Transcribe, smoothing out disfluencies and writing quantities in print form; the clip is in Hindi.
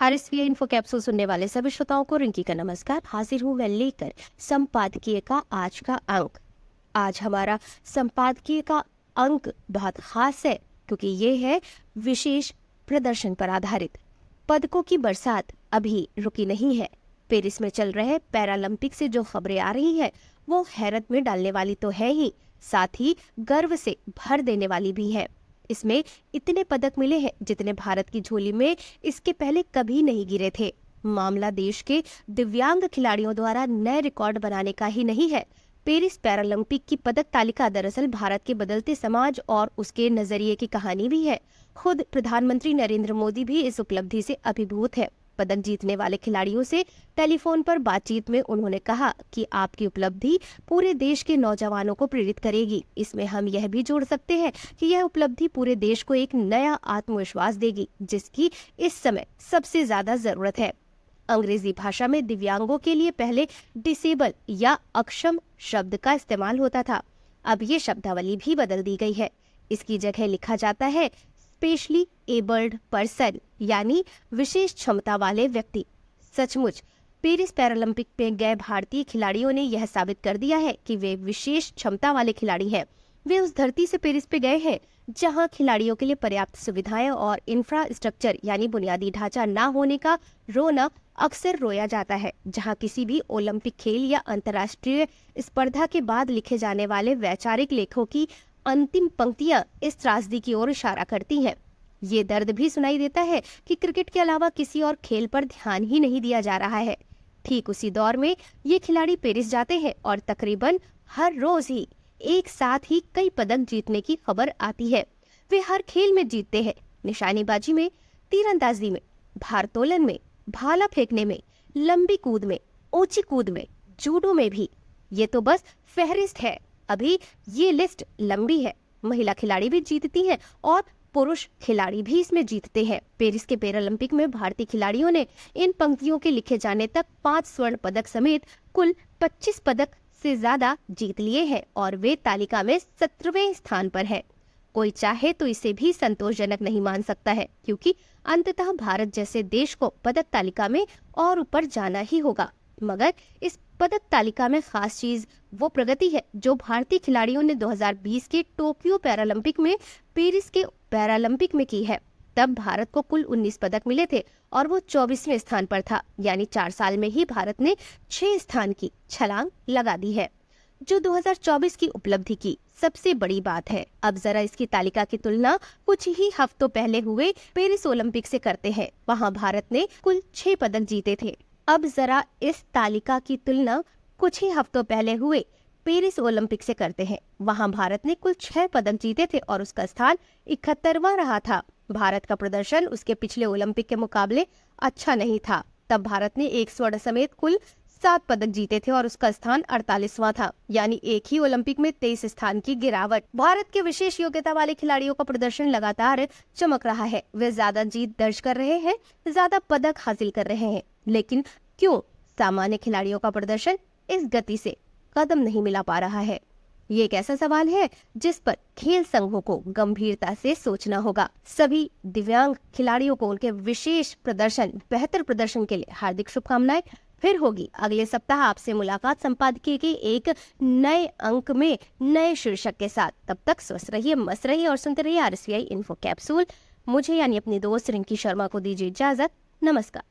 आरएसवीआई इन्फो कैप्सूल सुनने वाले सभी श्रोताओं को रिंकी का नमस्कार। हाजिर हूँ मैं लेकर संपादकीय का आज का अंक। आज हमारा संपादकीय का अंक बहुत खास है क्योंकि ये है विशेष प्रदर्शन पर आधारित। पदकों की बरसात अभी रुकी नहीं है। पेरिस में चल रहे पैरालंपिक से जो खबरें आ रही है वो हैरत में डालने वाली तो है ही, साथ ही गर्व से भर देने वाली भी है। इसमें इतने पदक मिले हैं जितने भारत की झोली में इसके पहले कभी नहीं गिरे थे। मामला देश के दिव्यांग खिलाड़ियों द्वारा नए रिकॉर्ड बनाने का ही नहीं है। पेरिस पैरालंपिक की पदक तालिका दरअसल भारत के बदलते समाज और उसके नजरिए की कहानी भी है। खुद प्रधानमंत्री नरेंद्र मोदी भी इस उपलब्धि से अभिभूत है। पदक जीतने वाले खिलाड़ियों से टेलीफोन पर बातचीत में उन्होंने कहा कि आपकी उपलब्धि पूरे देश के नौजवानों को प्रेरित करेगी। इसमें हम यह भी जोड़ सकते हैं कि यह उपलब्धि पूरे देश को एक नया आत्मविश्वास देगी जिसकी इस समय सबसे ज्यादा जरूरत है। अंग्रेजी भाषा में दिव्यांगों के लिए पहले डिसेबल या अक्षम शब्द का इस्तेमाल होता था। अब ये शब्दावली भी बदल दी गई है। इसकी जगह लिखा जाता है स्पेशली एबल्ड पर्सन, यानी विशेष क्षमता वाले व्यक्ति। सचमुच पेरिस पैरालंपिक में गए भारतीय खिलाड़ियों ने यह साबित कर दिया है कि वे विशेष क्षमता वाले खिलाड़ी हैं। वे उस धरती से पेरिस पे गए हैं जहां खिलाड़ियों के लिए पर्याप्त सुविधाएं और इंफ्रास्ट्रक्चर यानी बुनियादी ढांचा ना होने का रोना अक्सर रोया जाता है। जहां किसी भी ओलंपिक खेल या अंतर्राष्ट्रीय स्पर्धा के बाद लिखे जाने वाले वैचारिक लेखों की अंतिम पंक्तियां इस त्रासदी की ओर इशारा करती हैं। ये दर्द भी सुनाई देता है कि क्रिकेट के अलावा किसी और खेल पर ध्यान ही नहीं दिया जा रहा है। ठीक उसी दौर में ये खिलाड़ी पेरिस जाते हैं और तकरीबन हर रोज ही एक साथ ही कई पदक जीतने की खबर आती है। वे हर खेल में जीतते हैं, निशानेबाजी में, तीरंदाजी में, भारोत्तोलन में, भाला फेंकने में, लंबी कूद में, ऊंची कूद में, जूडो में भी। ये तो बस फहरिस्त है, अभी ये लिस्ट लंबी है। महिला खिलाड़ी भी जीतती हैं और पुरुष खिलाड़ी भी इसमें जीतते हैं। पेरिस के पैरालंपिक में भारतीय खिलाड़ियों ने इन पंक्तियों के लिखे जाने तक 5 स्वर्ण पदक समेत कुल 25 पदक से ज्यादा जीत लिए हैं और वे तालिका में 17वें स्थान पर है। कोई चाहे तो इसे भी संतोषजनक नहीं मान सकता है क्योंकि अंततः भारत जैसे देश को पदक तालिका में और ऊपर जाना ही होगा। मगर इस पदक तालिका में खास चीज वो प्रगति है जो भारतीय खिलाड़ियों ने 2020 के टोक्यो पैरालंपिक में पेरिस के पैरालंपिक में की है। तब भारत को कुल 19 पदक मिले थे और वो 24वें स्थान पर था, यानी 4 साल में ही भारत ने 6 स्थान की छलांग लगा दी है, जो 2024 की उपलब्धि की सबसे बड़ी बात है। अब जरा इसकी तालिका की तुलना कुछ ही हफ्तों पहले हुए पेरिस ओलंपिक से करते हैं। वहाँ भारत ने कुल 6 पदक जीते थे। अब जरा इस तालिका की तुलना कुछ ही हफ्तों पहले हुए पेरिस ओलंपिक से करते हैं। वहां भारत ने कुल 6 पदक जीते थे और उसका स्थान 71वां रहा था। भारत का प्रदर्शन उसके पिछले ओलंपिक के मुकाबले अच्छा नहीं था। तब भारत ने 1 स्वर्ण समेत कुल 7 पदक जीते थे और उसका स्थान 48वां था, यानी एक ही ओलंपिक में 23 स्थान की गिरावट। भारत के विशेष योग्यता वाले खिलाड़ियों का प्रदर्शन लगातार चमक रहा है। वे ज्यादा जीत दर्ज कर रहे हैं, ज्यादा पदक हासिल कर रहे हैं, लेकिन क्यों सामान्य खिलाड़ियों का प्रदर्शन इस गति से कदम नहीं मिला पा रहा है? ये एक ऐसा सवाल है जिस पर खेल संघों को गंभीरता से सोचना होगा। सभी दिव्यांग खिलाड़ियों को उनके विशेष प्रदर्शन, बेहतर प्रदर्शन के लिए हार्दिक शुभकामनाएं। फिर होगी अगले सप्ताह आपसे मुलाकात संपादकीय के एक नए अंक में नए शीर्षक के साथ। तब तक स्वस्थ रहिए, मस्त रहिए और सुनते रहिए आरएसवीआई इन्फो कैप्सूल। मुझे यानी अपनी दोस्त रिंकी शर्मा को दीजिए इजाजत। नमस्कार।